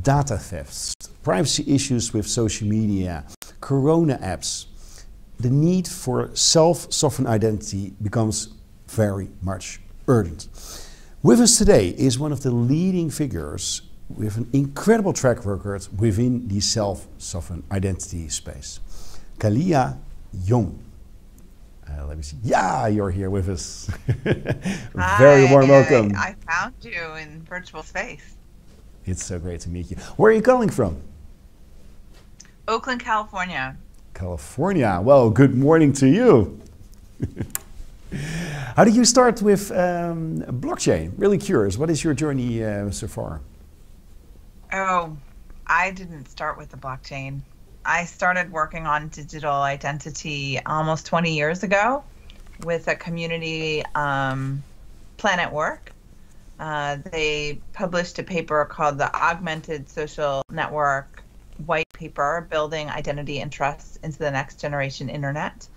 data thefts, privacy issues with social media, corona apps, the need for self-sovereign identity becomes very much urgent. With us today is one of the leading figures with an incredible track record within the self-sovereign identity space. Kaliya Young. Let me see. Yeah, you're here with us. Very warm welcome. I found you in virtual space. It's so great to meet you. Where are you calling from? Oakland, California. California. Well, good morning to you. How did you start with blockchain? Really curious. What is your journey so far? Oh, I didn't start with the blockchain. I started working on digital identity almost 20 years ago with a community, Planet Work. They published a paper called the Augmented Social Network White Paper, Building Identity and Trust into the Next Generation Internet.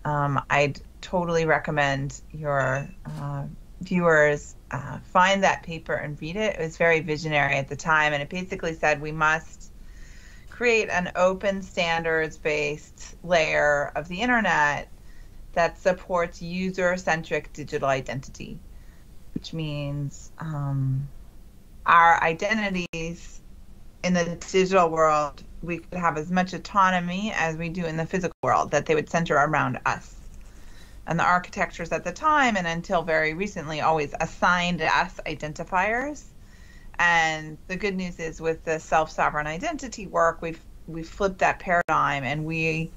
I'd totally recommend your viewers find that paper and read it. It was very visionary at the time, and it basically said we must create an open standards-based layer of the internet that supports user-centric digital identity, which means our identities in the digital world, we could have as much autonomy as we do in the physical world, that they would center around us. And the architectures at the time, and until very recently, always assigned us identifiers. And the good news is with the self-sovereign identity work, we've flipped that paradigm, and we,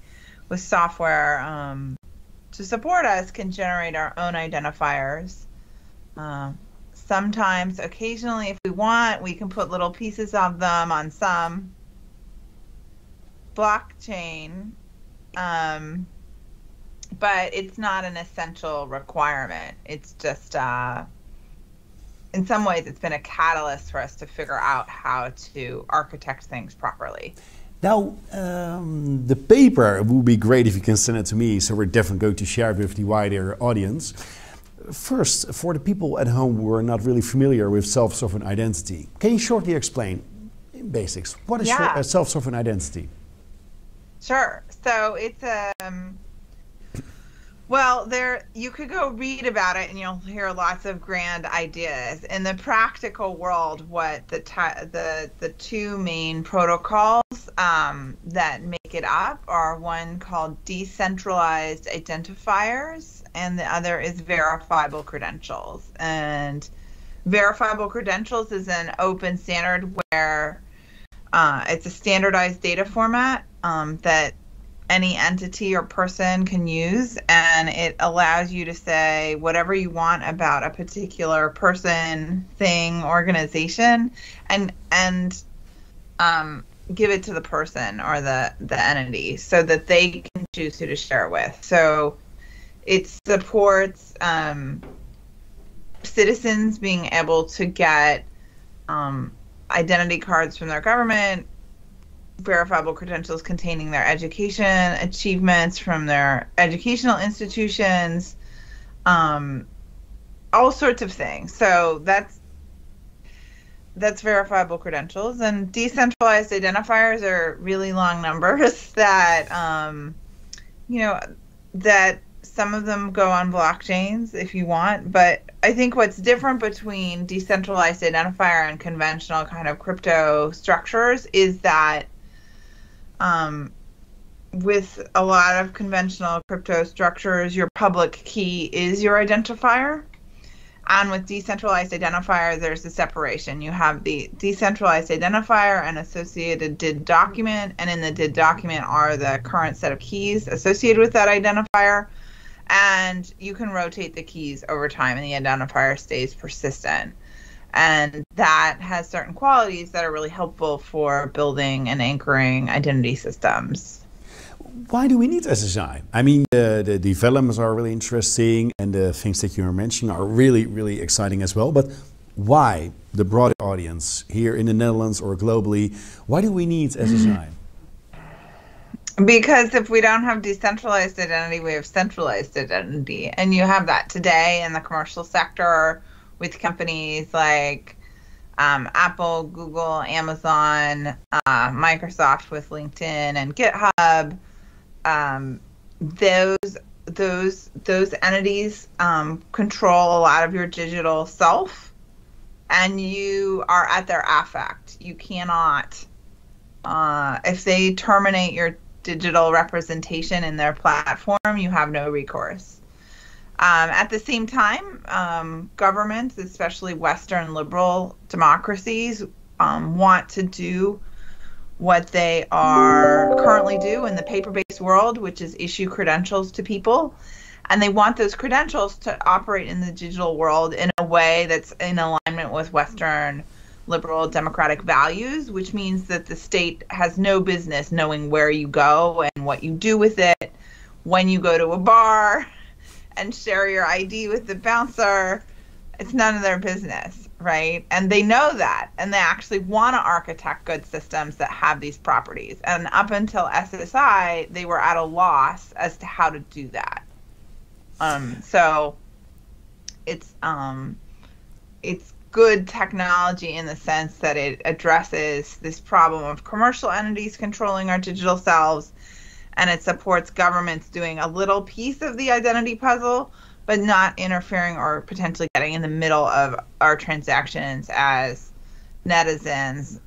with software to support us, can generate our own identifiers. Sometimes, occasionally, if we want, we can put little pieces of them on some blockchain, but it's not an essential requirement. It's just in some ways, it's been a catalyst for us to figure out how to architect things properly. Now, the paper would be great if you can send it to me, so we're definitely going to share it with the wider audience. First, for the people at home who are not really familiar with self-sovereign identity, can you shortly explain, in basics, what is your self-sovereign identity? Sure. So it's well, you could go read about it and you'll hear lots of grand ideas. In the practical world, what the two main protocols that make it up are one called decentralized identifiers, and the other is verifiable credentials. And verifiable credentials is an open standard where it's a standardized data format that any entity or person can use, and it allows you to say whatever you want about a particular person, thing, organization, and give it to the person or the entity so that they can choose who to share it with. So it supports citizens being able to get identity cards from their government, verifiable credentials containing their education achievements from their educational institutions, all sorts of things. So that's verifiable credentials. And decentralized identifiers are really long numbers that that some of them go on blockchains if you want. But I think what's different between decentralized identifier and conventional kind of crypto structures is that with a lot of conventional crypto structures, your public key is your identifier. And with decentralized identifier, there's a separation. You have the decentralized identifier and associated DID document, and in the DID document are the current set of keys associated with that identifier. And you can rotate the keys over time, and the identifier stays persistent. And that has certain qualities that are really helpful for building and anchoring identity systems. Why do we need SSI? I mean, the developments are really interesting, and the things that you are mentioning are really, really exciting as well. But why the broader audience here in the Netherlands or globally, why do we need SSI? Because if we don't have decentralized identity, we have centralized identity. And you have that today in the commercial sector with companies like Apple, Google, Amazon, Microsoft with LinkedIn and GitHub. Those entities control a lot of your digital self, and you are at their affect. You cannot, if they terminate your digital representation in their platform, you have no recourse. At the same time, governments, especially Western liberal democracies, want to do what they are currently do in the paper-based world, which is issue credentials to people. And they want those credentials to operate in the digital world in a way that's in alignment with Western liberal democratic values, which means that the state has no business knowing where you go and what you do with it. When you go to a bar and share your ID with the bouncer, it's none of their business, right? And they know that, and they actually want to architect good systems that have these properties. And up until SSI, they were at a loss as to how to do that. So it's good technology in the sense that it addresses this problem of commercial entities controlling our digital selves, and it supports governments doing a little piece of the identity puzzle, but not interfering or potentially getting in the middle of our transactions as netizens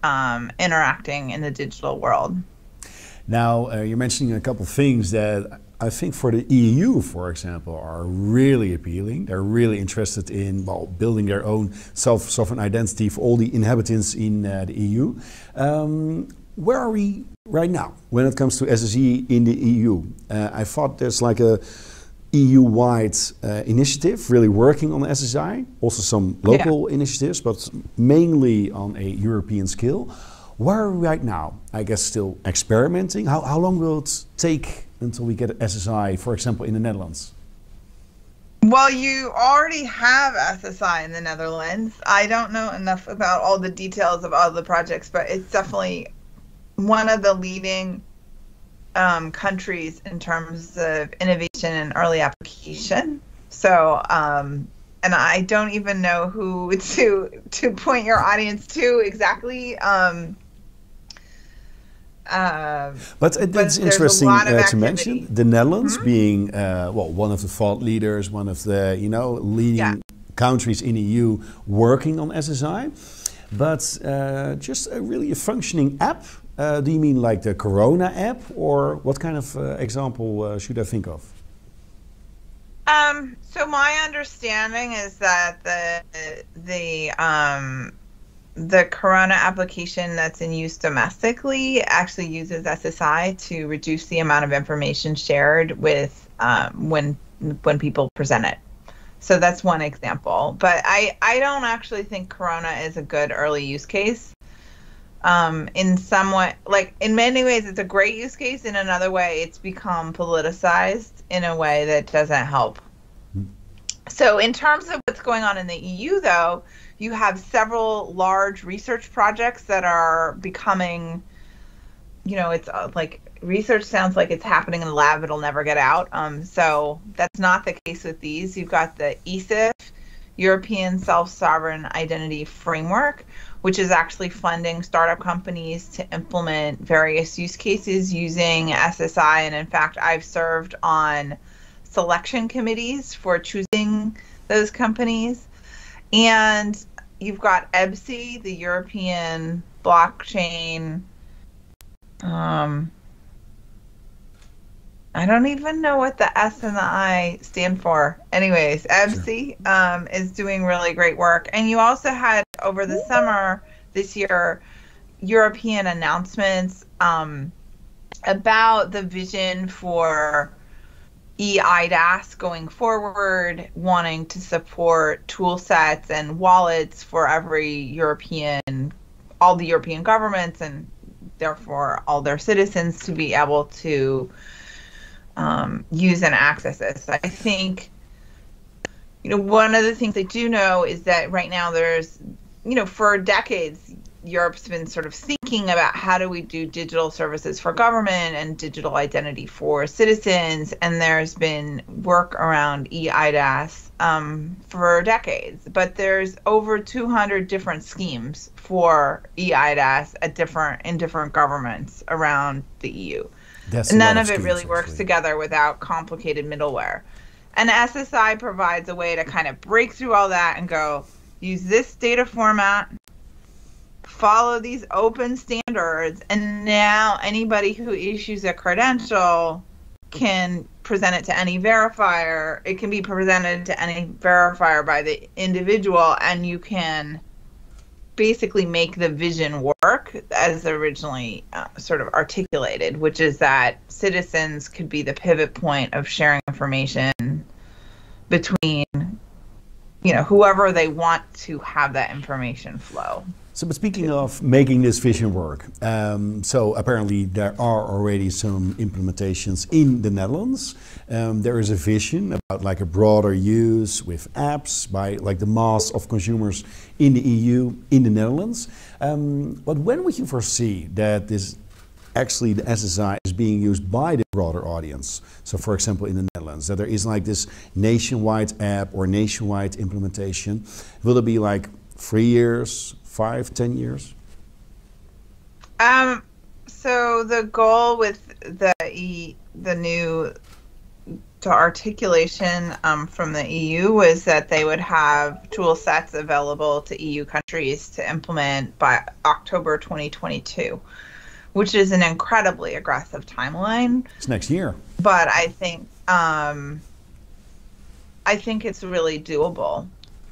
interacting in the digital world. Now, you're mentioning a couple of things that I think for the EU, for example, are really appealing. They're really interested in, well, building their own sovereign identity for all the inhabitants in the EU. Where are we right now when it comes to SSE in the EU? I thought there's like a EU-wide initiative really working on SSI, also some local initiatives, but mainly on a European scale. Where are we right now? I guess still experimenting. How long will it take until we get SSI, for example, in the Netherlands? Well, you already have SSI in the Netherlands. I don't know enough about all the details of all the projects, but it's definitely one of the leading countries in terms of innovation and early application. So, and I don't even know who to point your audience to exactly. But it's interesting to mention the Netherlands being well, one of the thought leaders, one of the leading countries in the EU working on SSI. But just really a functioning app. Do you mean like the Corona app, or what kind of example should I think of? So my understanding is that the Corona application that's in use domestically actually uses SSI to reduce the amount of information shared with when people present it. So that's one example. But I don't actually think Corona is a good early use case. In somewhat, like in many ways, it's a great use case. In another way, it's become politicized in a way that doesn't help. So in terms of what's going on in the EU, though, you have several large research projects that are becoming, it's like research sounds like it's happening in the lab, it'll never get out. So that's not the case with these. You've got the ESIF, European Self-Sovereign Identity Framework, which is actually funding startup companies to implement various use cases using SSI. And in fact, I've served on selection committees for choosing those companies. And you've got EBSI, the European blockchain. I don't even know what the S and the I stand for. Anyways, EBSI is doing really great work. And you also had over the summer this year, European announcements about the vision for eIDAS going forward, wanting to support tool sets and wallets for all the European governments, and therefore all their citizens to be able to use and access this. I think, one of the things I do know is that right now there's, for decades, Europe's been sort of thinking about how do we do digital services for government and digital identity for citizens, and there's been work around eIDAS for decades. But there's over 200 different schemes for eIDAS in different governments around the EU. None of it really works together without complicated middleware. And SSI provides a way to kind of break through all that and go, use this data format, follow these open standards, and now anybody who issues a credential can present it to any verifier. It can be presented to any verifier by the individual, and you can basically make the vision work as originally sort of articulated, which is that citizens could be the pivot point of sharing information between, whoever they want to have that information flow. So, but speaking of making this vision work, so apparently there are already some implementations in the Netherlands. There is a vision about like a broader use with apps by like the mass of consumers in the EU, in the Netherlands. But when would you foresee that this actually the SSI is being used by the broader audience? So for example, in the Netherlands, that there is like this nationwide app or nationwide implementation. Will it be like 3 years? 5, 10 years? So the goal with the new articulation from the EU was that they would have tool sets available to EU countries to implement by October 2022, which is an incredibly aggressive timeline. It's next year. But I think it's really doable.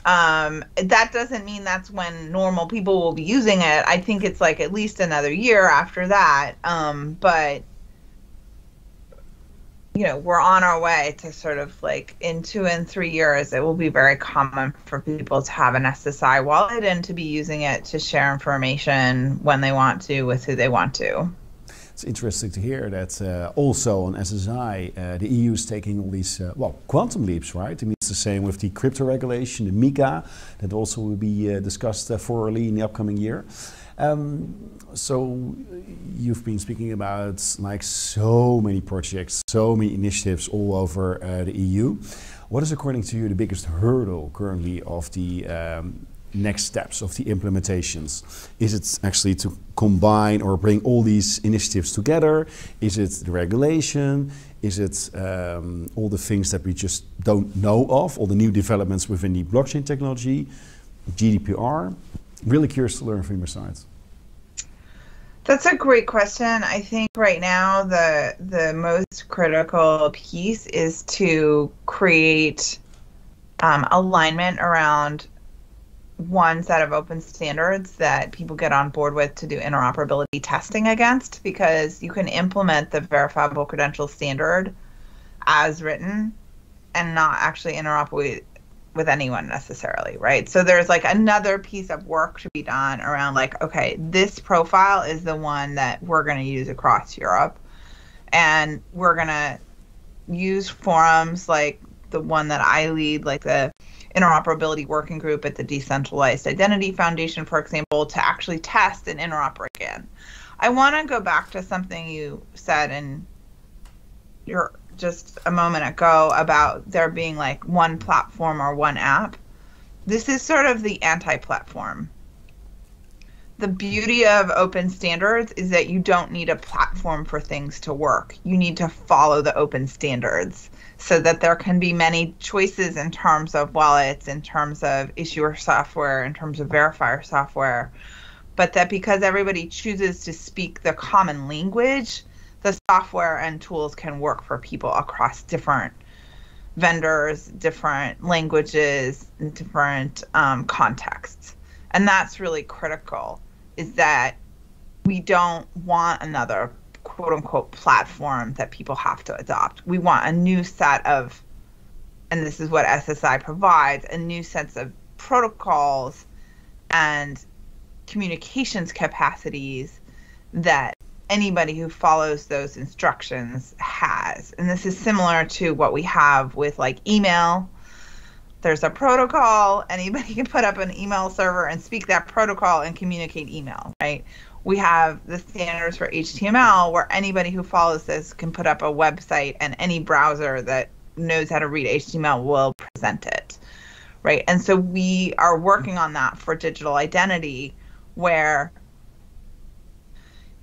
That doesn't mean that's when normal people will be using it. I think it's like at least another year after that. But, we're on our way to sort of like in 2 and 3 years, it will be very common for people to have an SSI wallet and to be using it to share information when they want to with who they want to. It's interesting to hear that also on SSI, the EU is taking all these, quantum leaps, right? I mean, it's the same with the crypto regulation, the MiCA, that also will be discussed thoroughly in the upcoming year. So you've been speaking about like so many projects, so many initiatives all over the EU. What is, according to you, the biggest hurdle currently of the next steps of the implementations? Is it actually to combine or bring all these initiatives together? Is it the regulation? Is it all the things that we just don't know of, all the new developments within the blockchain technology, GDPR? Really curious to learn from your side. That's a great question. I think right now the most critical piece is to create alignment around one set of open standards that people get on board with to do interoperability testing against, because you can implement the verifiable credential standard as written and not actually interoperate with anyone necessarily, right? So there's like another piece of work to be done around like, okay, this profile is the one that we're going to use across Europe, and we're going to use forums like the one that I lead, like the interoperability working group at the Decentralized Identity Foundation, for example, to actually test and interoperate again. I want to go back to something you said in your just a moment ago about there being like one platform or one app. This is sort of the anti-platform. The beauty of open standards is that you don't need a platform for things to work. You need to follow the open standards so that there can be many choices in terms of wallets, in terms of issuer software, in terms of verifier software, but that because everybody chooses to speak the common language, the software and tools can work for people across different vendors, different languages, different contexts. And that's really critical, is that we don't want another quote unquote platform that people have to adopt. We want a new set of, and this is what SSI provides, a new sense of protocols and communications capacities that anybody who follows those instructions has. And this is similar to what we have with like email. there's a protocol. Anybody can put up an email server and speak that protocol and communicate email, right? We have the standards for HTML where anybody who follows this can put up a website, and any browser that knows how to read HTML will present it, right? And so we are working on that for digital identity, where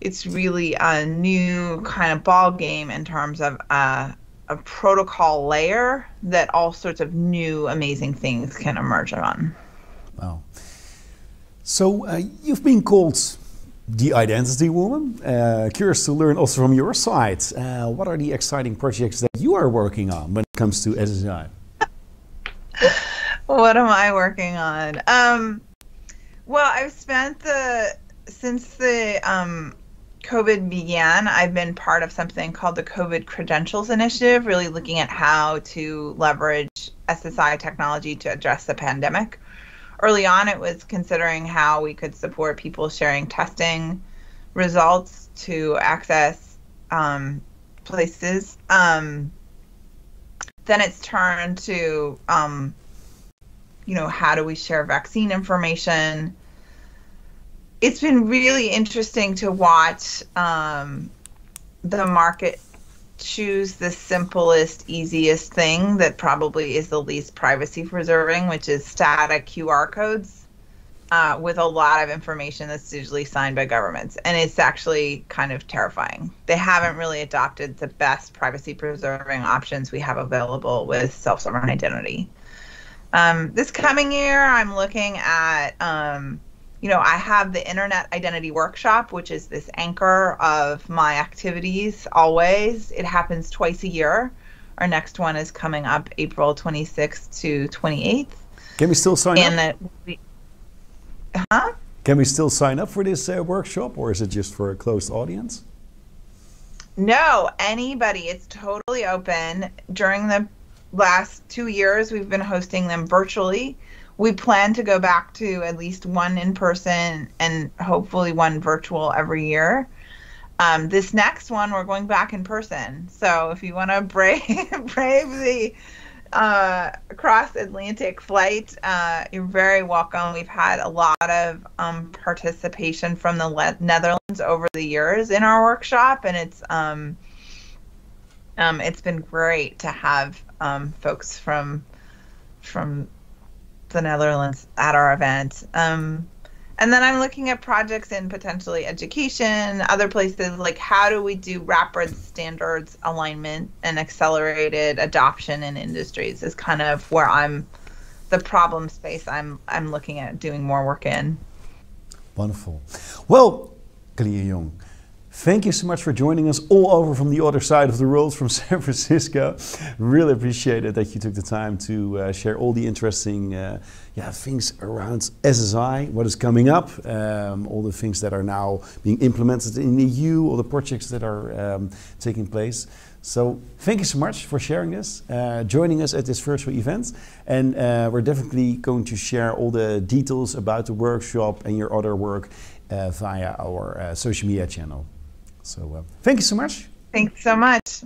it's really a new kind of ball game in terms of a protocol layer that all sorts of new amazing things can emerge on. Wow. So you've been called the identity woman. Curious to learn also from your side. What are the exciting projects that you are working on when it comes to SSI? What am I working on? Well, I've spent since the COVID began, I've been part of something called the COVID Credentials Initiative, really looking at how to leverage SSI technology to address the pandemic. Early on, it was considering how we could support people sharing testing results to access places. Then it's turned to, how do we share vaccine information? It's been really interesting to watch the market choose the simplest, easiest thing that probably is the least privacy preserving, which is static QR codes with a lot of information that's usually signed by governments. And it's actually kind of terrifying. They haven't really adopted the best privacy preserving options we have available with self-sovereign identity. This coming year, I'm looking at I have the Internet Identity Workshop, which is this anchor of my activities always. It happens twice a year. Our next one is coming up April 26th to 28th. Can we still sign up? Can we still sign up for this workshop, or is it just for a closed audience? No, anybody. It's totally open. During the last 2 years, we've been hosting them virtually. We plan to go back to at least one in person and hopefully one virtual every year. This next one, we're going back in person. So if you want to brave the cross-Atlantic flight, you're very welcome. We've had a lot of participation from the Netherlands over the years in our workshop, and it's been great to have folks from the Netherlands at our event. And then I'm looking at projects in potentially education, other places, like how do we do rapid standards alignment and accelerated adoption in industries is kind of where the problem space I'm looking at doing more work in. Wonderful. Well, Kaliya Young, thank you so much for joining us all over from the other side of the world, from San Francisco. Really appreciate it that you took the time to share all the interesting things around SSI, what is coming up, all the things that are now being implemented in the EU, all the projects that are taking place. So thank you so much for sharing this, joining us at this virtual event. And we're definitely going to share all the details about the workshop and your other work via our social media channel. So thank you so much. Thanks so much.